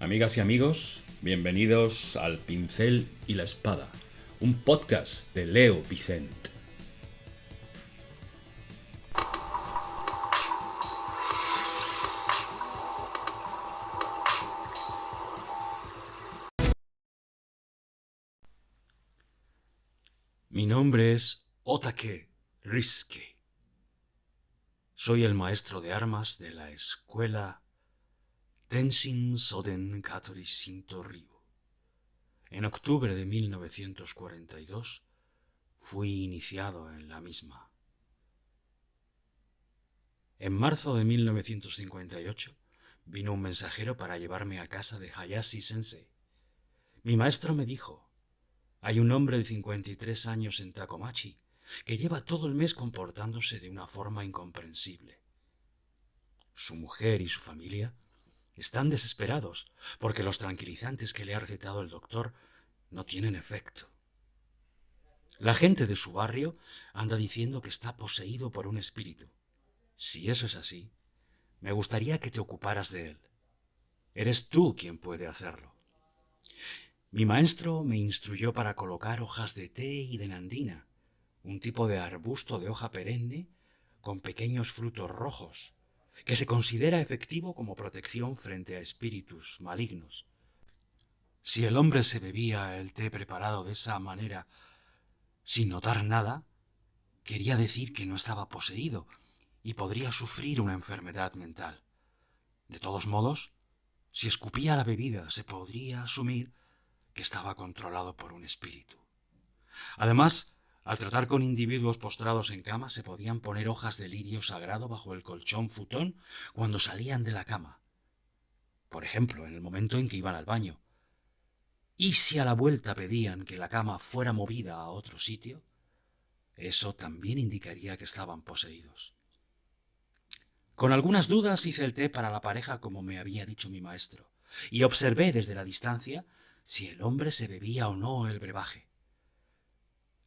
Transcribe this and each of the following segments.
Amigas y amigos, bienvenidos al Pincel y la Espada, un podcast de Leo Vicent. Mi nombre es Otake Rysuke. Soy el maestro de armas de la escuela Tenshin Soden Katori Shinto Ryu. En octubre de 1942 fui iniciado en la misma. En marzo de 1958 vino un mensajero para llevarme a casa de Hayashi Sensei. Mi maestro me dijo: hay un hombre de 53 años en Takomachi que lleva todo el mes comportándose de una forma incomprensible. Su mujer y su familia están desesperados porque los tranquilizantes que le ha recetado el doctor no tienen efecto. La gente de su barrio anda diciendo que está poseído por un espíritu. Si eso es así, me gustaría que te ocuparas de él. Eres tú quien puede hacerlo. Mi maestro me instruyó para colocar hojas de té y de nandina, un tipo de arbusto de hoja perenne con pequeños frutos rojos, que se considera efectivo como protección frente a espíritus malignos. Si el hombre se bebía el té preparado de esa manera sin notar nada, quería decir que no estaba poseído y podría sufrir una enfermedad mental. De todos modos, si escupía la bebida, se podría asumir que estaba controlado por un espíritu. Además, al tratar con individuos postrados en cama, se podían poner hojas de lirio sagrado bajo el colchón futón cuando salían de la cama. Por ejemplo, en el momento en que iban al baño. Y si a la vuelta pedían que la cama fuera movida a otro sitio, eso también indicaría que estaban poseídos. Con algunas dudas hice el té para la pareja como me había dicho mi maestro, y observé desde la distancia si el hombre se bebía o no el brebaje.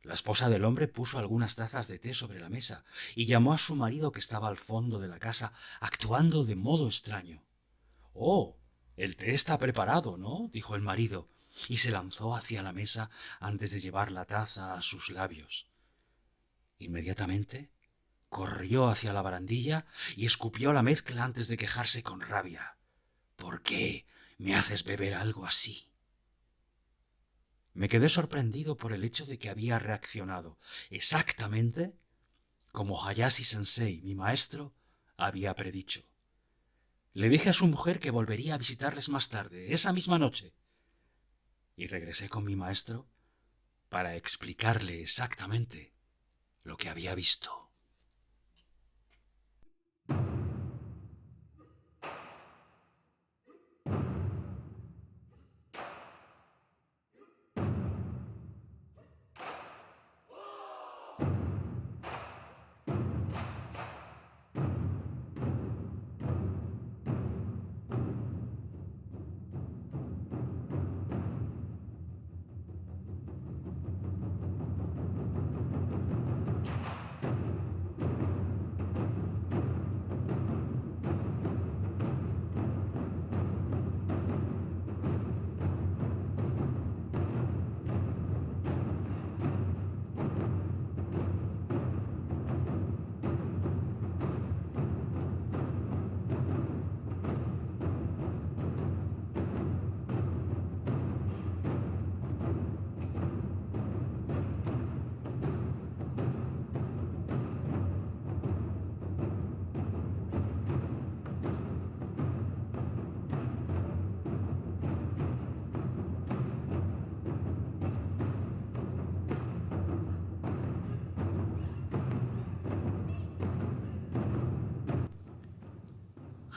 La esposa del hombre puso algunas tazas de té sobre la mesa y llamó a su marido, que estaba al fondo de la casa, actuando de modo extraño. «Oh, el té está preparado, ¿no?», dijo el marido, y se lanzó hacia la mesa antes de llevar la taza a sus labios. Inmediatamente corrió hacia la barandilla y escupió la mezcla antes de quejarse con rabia. «¿Por qué me haces beber algo así?». Me quedé sorprendido por el hecho de que había reaccionado exactamente como Hayashi Sensei, mi maestro, había predicho. Le dije a su mujer que volvería a visitarles más tarde, esa misma noche, y regresé con mi maestro para explicarle exactamente lo que había visto.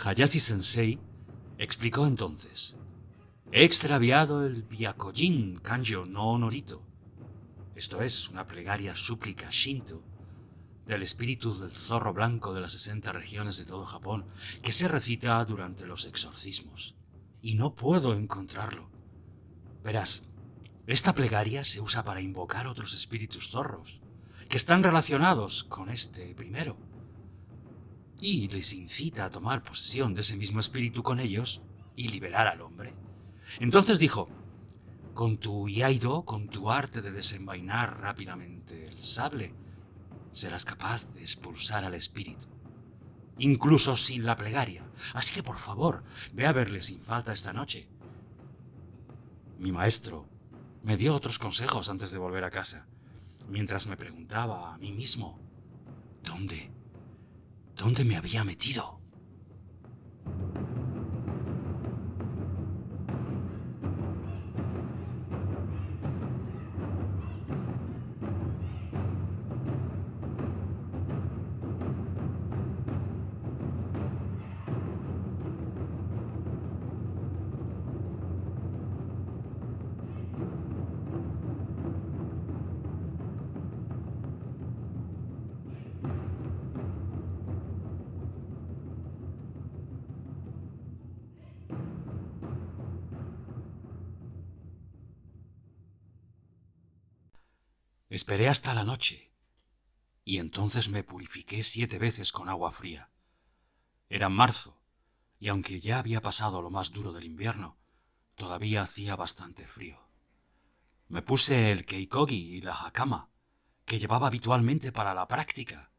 Hayashi Sensei explicó entonces: he extraviado el Byakojin Kanjo no Norito. Esto es una plegaria súplica shinto del espíritu del zorro blanco de las 60 regiones de todo Japón, que se recita durante los exorcismos. Y no puedo encontrarlo. Verás, esta plegaria se usa para invocar otros espíritus zorros, que están relacionados con este primero, y les incita a tomar posesión de ese mismo espíritu con ellos y liberar al hombre. Entonces dijo: con tu iaido, con tu arte de desenvainar rápidamente el sable, serás capaz de expulsar al espíritu, incluso sin la plegaria. Así que por favor, ve a verle sin falta esta noche. Mi maestro me dio otros consejos antes de volver a casa, mientras me preguntaba a mí mismo, ¿dónde? ¿Dónde me había metido? Esperé hasta la noche, y entonces me purifiqué 7 veces con agua fría. Era marzo, y aunque ya había pasado lo más duro del invierno, todavía hacía bastante frío. Me puse el keikogi y la hakama, que llevaba habitualmente para la práctica,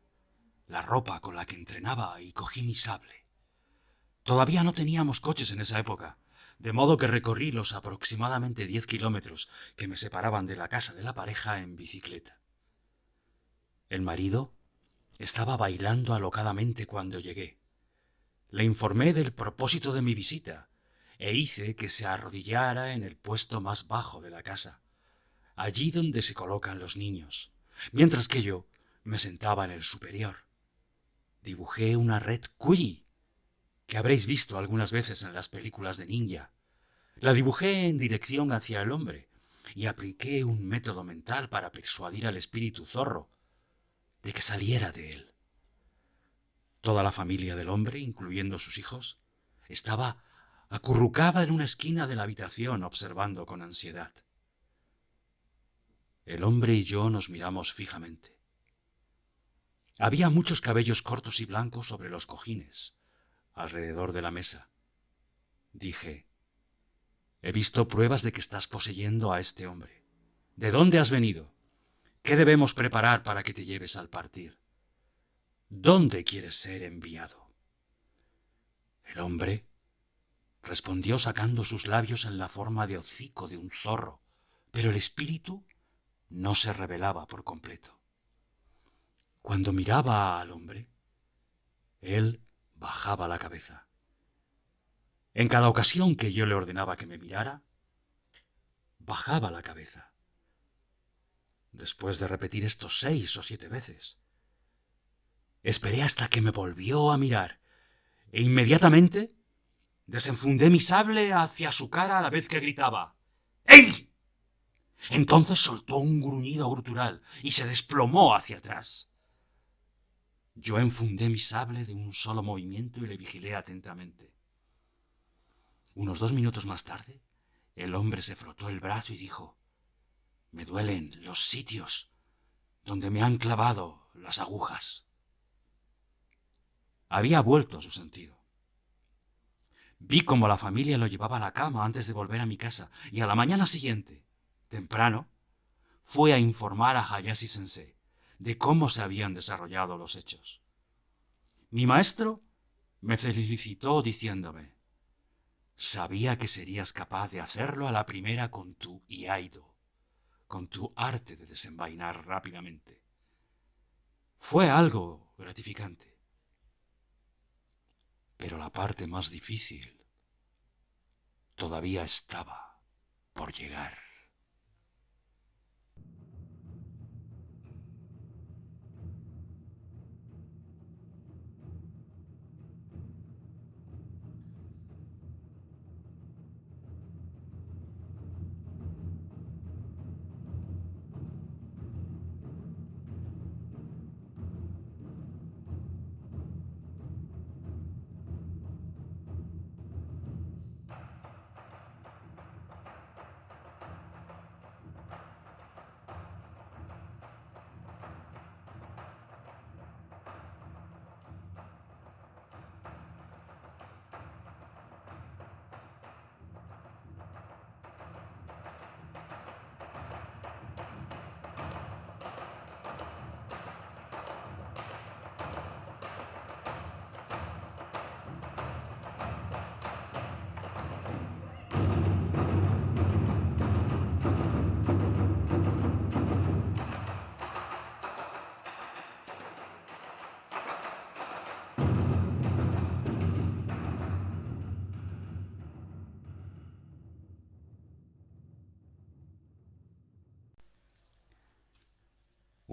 la ropa con la que entrenaba, y cogí mi sable. Todavía no teníamos coches en esa época, de modo que recorrí los aproximadamente 10 kilómetros que me separaban de la casa de la pareja en bicicleta. El marido estaba bailando alocadamente cuando llegué. Le informé del propósito de mi visita e hice que se arrodillara en el puesto más bajo de la casa, allí donde se colocan los niños, mientras que yo me sentaba en el superior. Dibujé una red Kuji, que habréis visto algunas veces en las películas de ninja. La dibujé en dirección hacia el hombre y apliqué un método mental para persuadir al espíritu zorro de que saliera de él. Toda la familia del hombre, incluyendo sus hijos, estaba acurrucada en una esquina de la habitación observando con ansiedad. El hombre y yo nos miramos fijamente. Había muchos cabellos cortos y blancos sobre los cojines, alrededor de la mesa. Dije: he visto pruebas de que estás poseyendo a este hombre. ¿De dónde has venido? ¿Qué debemos preparar para que te lleves al partir? ¿Dónde quieres ser enviado? El hombre respondió sacando sus labios en la forma de hocico de un zorro, pero el espíritu no se revelaba por completo. Cuando miraba al hombre, él bajaba la cabeza. En cada ocasión que yo le ordenaba que me mirara, bajaba la cabeza. Después de repetir esto 6 o 7 veces, esperé hasta que me volvió a mirar e inmediatamente desenfundé mi sable hacia su cara a la vez que gritaba: ¡Ey! Entonces soltó un gruñido gutural y se desplomó hacia atrás. Yo enfundé mi sable de un solo movimiento y le vigilé atentamente. Unos 2 minutos más tarde, el hombre se frotó el brazo y dijo: me duelen los sitios donde me han clavado las agujas. Había vuelto a su sentido. Vi cómo la familia lo llevaba a la cama antes de volver a mi casa, y a la mañana siguiente, temprano, fue a informar a Hayashi Sensei de cómo se habían desarrollado los hechos. Mi maestro me felicitó diciéndome: sabía que serías capaz de hacerlo a la primera con tu iaido, con tu arte de desenvainar rápidamente. Fue algo gratificante. Pero la parte más difícil todavía estaba por llegar.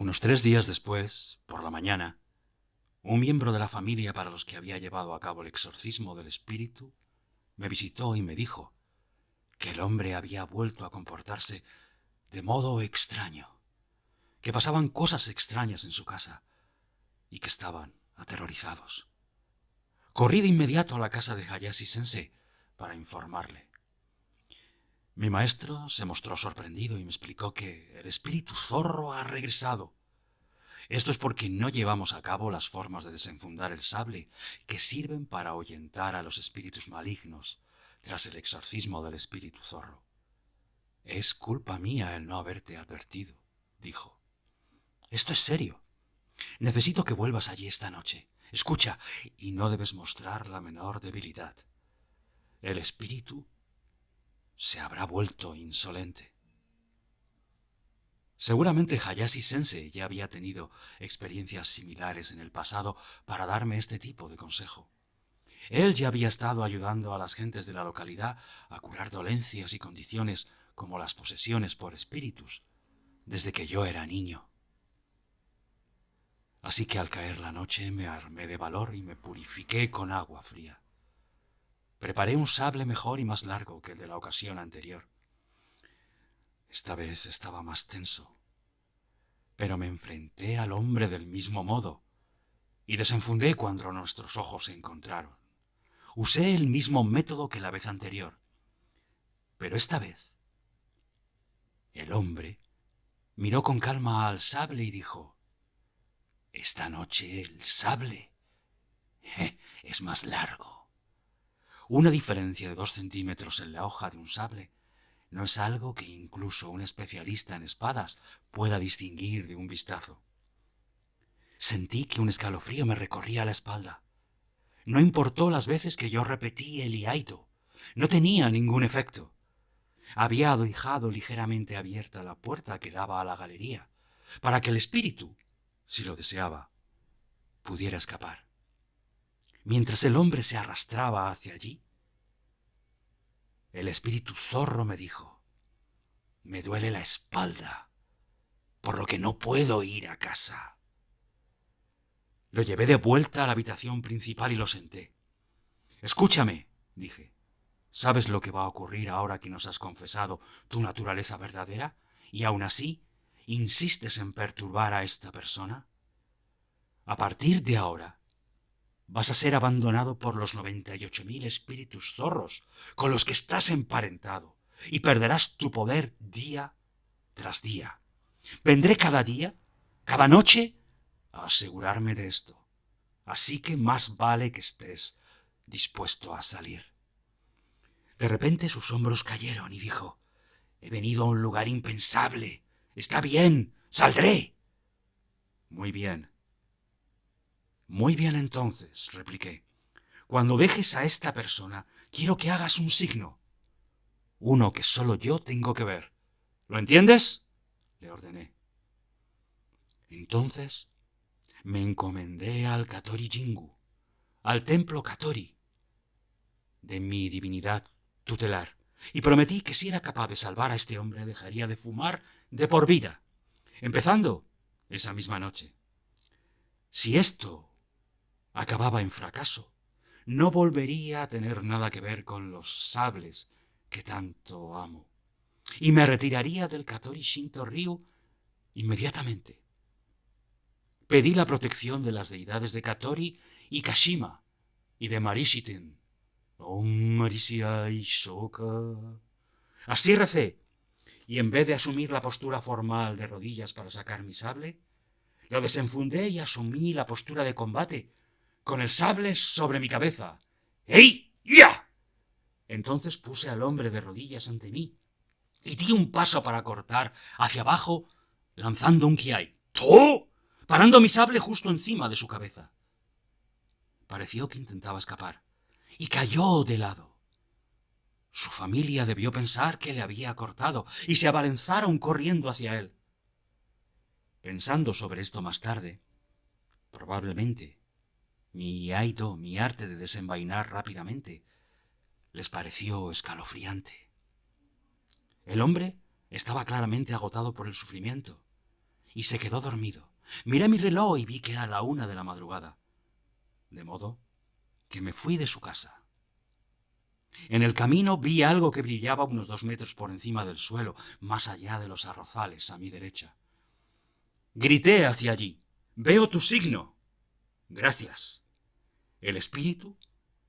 Unos 3 días después, por la mañana, un miembro de la familia para los que había llevado a cabo el exorcismo del espíritu me visitó y me dijo que el hombre había vuelto a comportarse de modo extraño, que pasaban cosas extrañas en su casa y que estaban aterrorizados. Corrí de inmediato a la casa de Hayashi Sensei para informarle. Mi maestro se mostró sorprendido y me explicó que el espíritu zorro ha regresado. Esto es porque no llevamos a cabo las formas de desenfundar el sable que sirven para ahuyentar a los espíritus malignos tras el exorcismo del espíritu zorro. Es culpa mía el no haberte advertido, dijo. Esto es serio. Necesito que vuelvas allí esta noche. Escucha, y no debes mostrar la menor debilidad. El espíritu se habrá vuelto insolente. Seguramente Hayashi Sensei ya había tenido experiencias similares en el pasado para darme este tipo de consejo. Él ya había estado ayudando a las gentes de la localidad a curar dolencias y condiciones como las posesiones por espíritus, desde que yo era niño. Así que al caer la noche me armé de valor y me purifiqué con agua fría. Preparé un sable mejor y más largo que el de la ocasión anterior. Esta vez estaba más tenso, pero me enfrenté al hombre del mismo modo y desenfundé cuando nuestros ojos se encontraron. Usé el mismo método que la vez anterior, pero esta vez el hombre miró con calma al sable y dijo: «Esta noche el sable es más largo». Una diferencia de 2 centímetros en la hoja de un sable no es algo que incluso un especialista en espadas pueda distinguir de un vistazo. Sentí que un escalofrío me recorría la espalda. No importó las veces que yo repetí el iaito. No tenía ningún efecto. Había dejado ligeramente abierta la puerta que daba a la galería, para que el espíritu, si lo deseaba, pudiera escapar. Mientras el hombre se arrastraba hacia allí, el espíritu zorro me dijo: «Me duele la espalda, por lo que no puedo ir a casa». Lo llevé de vuelta a la habitación principal y lo senté. «Escúchame», dije. «¿Sabes lo que va a ocurrir ahora que nos has confesado tu naturaleza verdadera? Y aún así, ¿insistes en perturbar a esta persona? A partir de ahora, vas a ser abandonado por los 98.000 espíritus zorros con los que estás emparentado y perderás tu poder día tras día. Vendré cada día, cada noche, a asegurarme de esto. Así que más vale que estés dispuesto a salir». De repente sus hombros cayeron y dijo: «He venido a un lugar impensable. Está bien, saldré». «Muy bien». «Muy bien entonces», repliqué. «Cuando dejes a esta persona, quiero que hagas un signo. Uno que solo yo tengo que ver. ¿Lo entiendes?», le ordené. Entonces me encomendé al Katori Jingu, al templo Katori de mi divinidad tutelar, y prometí que si era capaz de salvar a este hombre dejaría de fumar de por vida, empezando esa misma noche. Si esto acababa en fracaso, no volvería a tener nada que ver con los sables que tanto amo, y me retiraría del Katori Shinto Ryu inmediatamente. Pedí la protección de las deidades de Katori y Kashima y de Marishiten. Om Marishai Shoka. Así recé, y en vez de asumir la postura formal de rodillas para sacar mi sable, lo desenfundé y asumí la postura de combate, con el sable sobre mi cabeza. ¡Ey! ¡Ya! Entonces puse al hombre de rodillas ante mí y di un paso para cortar hacia abajo, lanzando un kiai. ¡Oh!, parando mi sable justo encima de su cabeza. Pareció que intentaba escapar y cayó de lado. Su familia debió pensar que le había cortado y se abalanzaron corriendo hacia él. Pensando sobre esto más tarde, probablemente mi aido, mi arte de desenvainar rápidamente, les pareció escalofriante. El hombre estaba claramente agotado por el sufrimiento y se quedó dormido. Miré mi reloj y vi que era la 1 de la madrugada, de modo que me fui de su casa. En el camino vi algo que brillaba unos 2 metros por encima del suelo, más allá de los arrozales a mi derecha. Grité hacia allí: «¡Veo tu signo!». «Gracias». El espíritu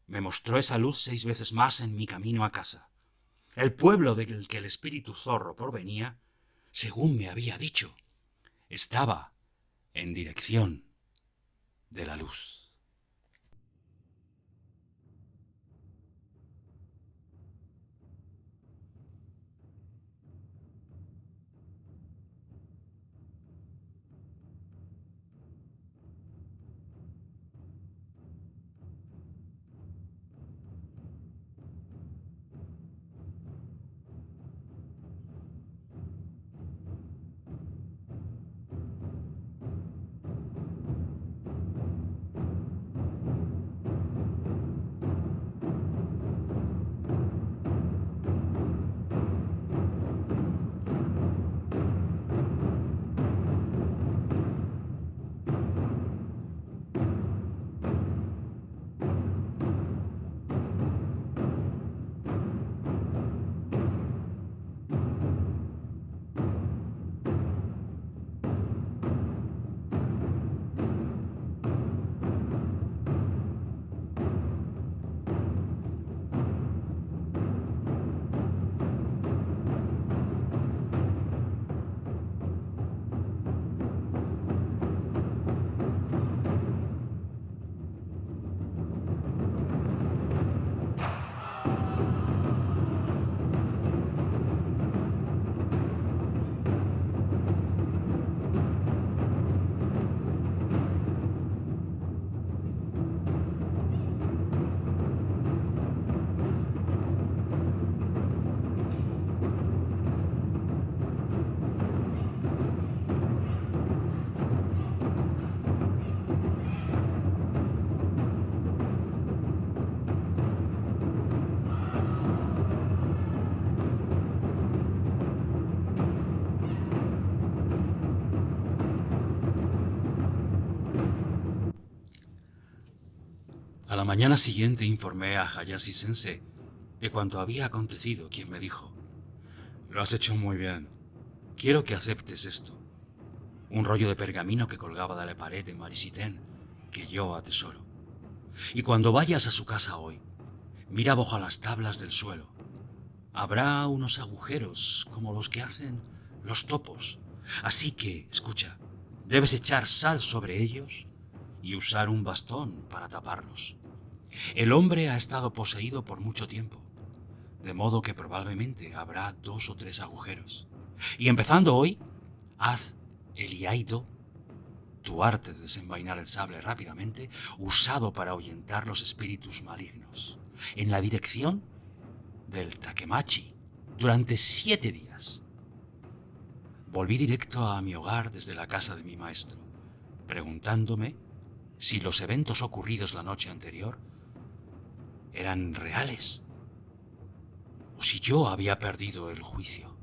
me mostró esa luz 6 veces más en mi camino a casa. El pueblo del que el espíritu zorro provenía, según me había dicho, estaba en dirección de la luz. A la mañana siguiente informé a Hayashi Sensei de cuanto había acontecido, quien me dijo: «Lo has hecho muy bien. Quiero que aceptes esto». Un rollo de pergamino que colgaba de la pared de Marishiten, que yo atesoro. «Y cuando vayas a su casa hoy, mira bajo las tablas del suelo. Habrá unos agujeros como los que hacen los topos. Así que, escucha, debes echar sal sobre ellos y usar un bastón para taparlos. El hombre ha estado poseído por mucho tiempo, de modo que probablemente habrá 2 o 3 agujeros. Y empezando hoy, haz el Iaido, tu arte de desenvainar el sable rápidamente, usado para ahuyentar los espíritus malignos, en la dirección del Takemachi, durante 7 días. Volví directo a mi hogar desde la casa de mi maestro, preguntándome si los eventos ocurridos la noche anterior eran reales o si yo había perdido el juicio.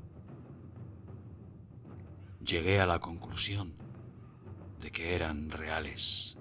Llegué a la conclusión de que eran reales.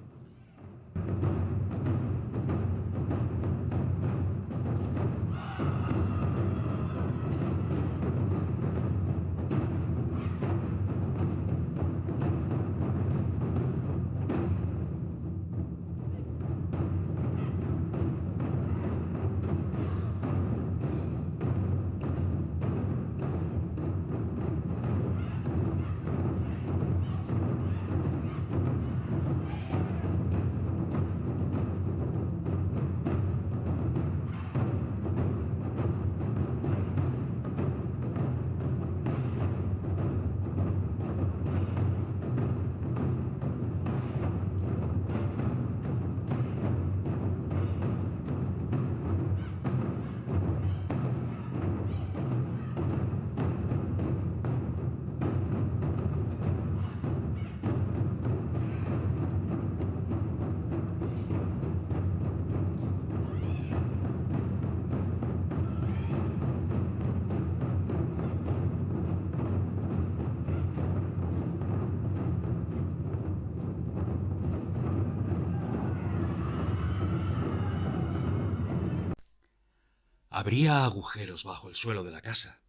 Habría agujeros bajo el suelo de la casa.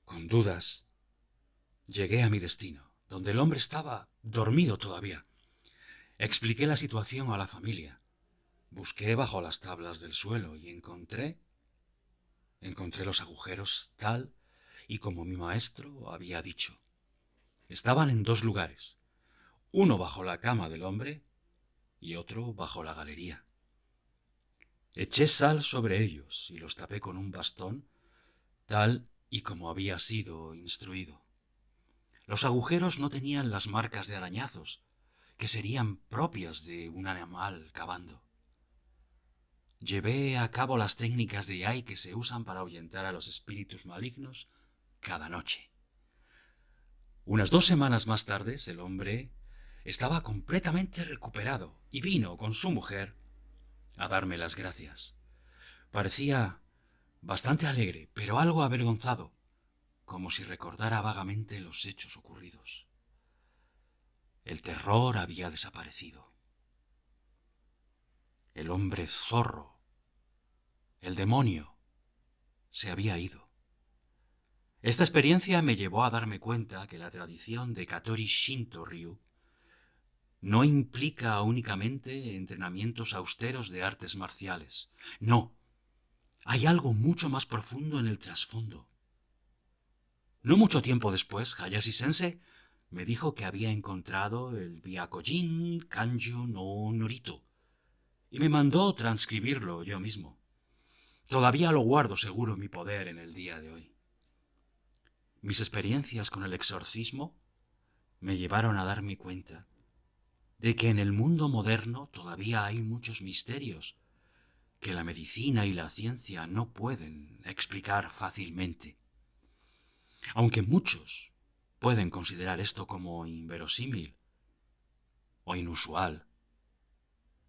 Con dudas, llegué a mi destino, donde el hombre estaba dormido todavía. Expliqué la situación a la familia. Busqué bajo las tablas del suelo y encontré los agujeros tal y como mi maestro había dicho. Estaban en dos lugares, uno bajo la cama del hombre y otro bajo la galería. Eché sal sobre ellos y los tapé con un bastón, tal y como había sido instruido. Los agujeros no tenían las marcas de arañazos, que serían propias de un animal cavando. Llevé a cabo las técnicas de Yai que se usan para ahuyentar a los espíritus malignos cada noche. Unas 2 semanas más tarde, el hombre estaba completamente recuperado y vino con su mujer a darme las gracias. Parecía bastante alegre, pero algo avergonzado, como si recordara vagamente los hechos ocurridos. El terror había desaparecido. El hombre zorro, el demonio, se había ido. Esta experiencia me llevó a darme cuenta que la tradición de Katori Shinto Ryu no implica únicamente entrenamientos austeros de artes marciales. No, hay algo mucho más profundo en el trasfondo. No mucho tiempo después, Hayashi Sensei me dijo que había encontrado el Byakojin Kanju no Norito y me mandó transcribirlo yo mismo. Todavía lo guardo seguro en mi poder en el día de hoy. Mis experiencias con el exorcismo me llevaron a darme cuenta de que en el mundo moderno todavía hay muchos misterios que la medicina y la ciencia no pueden explicar fácilmente. Aunque muchos pueden considerar esto como inverosímil o inusual,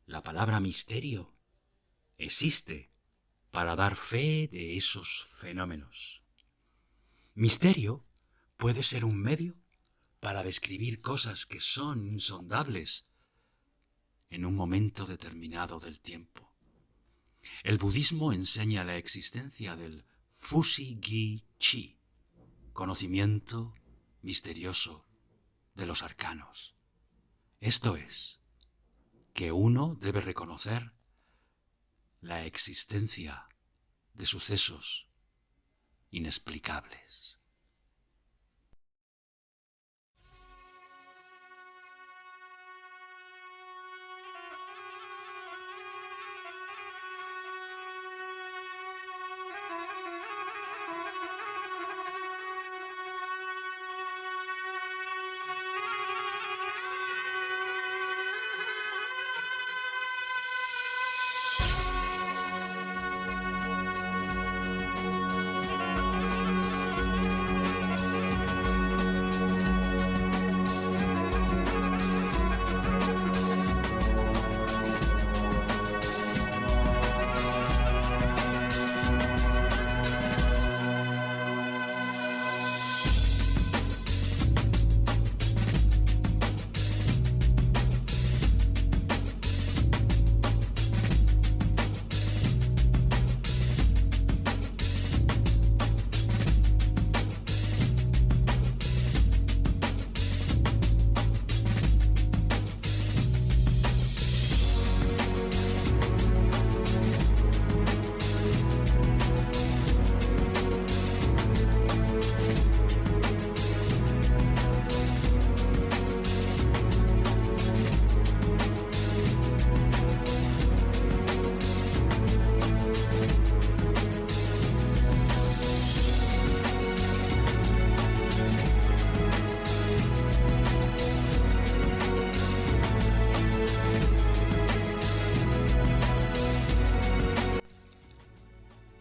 la palabra misterio existe para dar fe de esos fenómenos. Misterio puede ser un medio para describir cosas que son insondables en un momento determinado del tiempo. El budismo enseña la existencia del Fushi-gi-chi, conocimiento misterioso de los arcanos. Esto es, que uno debe reconocer la existencia de sucesos inexplicables.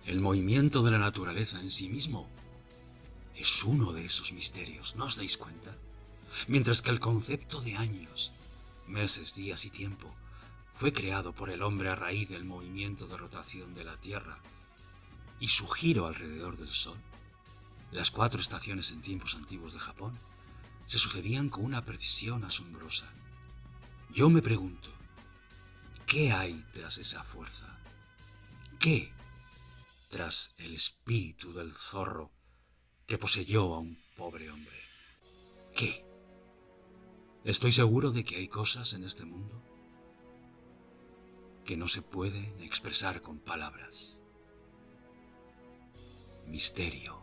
El movimiento de la naturaleza en sí mismo es uno de esos misterios, ¿no os dais cuenta? Mientras que el concepto de años, meses, días y tiempo fue creado por el hombre a raíz del movimiento de rotación de la Tierra y su giro alrededor del Sol, las 4 estaciones en tiempos antiguos de Japón se sucedían con una precisión asombrosa. Yo me pregunto, ¿qué hay tras esa fuerza? ¿Qué tras el espíritu del zorro que poseyó a un pobre hombre. ¿Qué? Estoy seguro de que hay cosas en este mundo que no se pueden expresar con palabras. Misterio.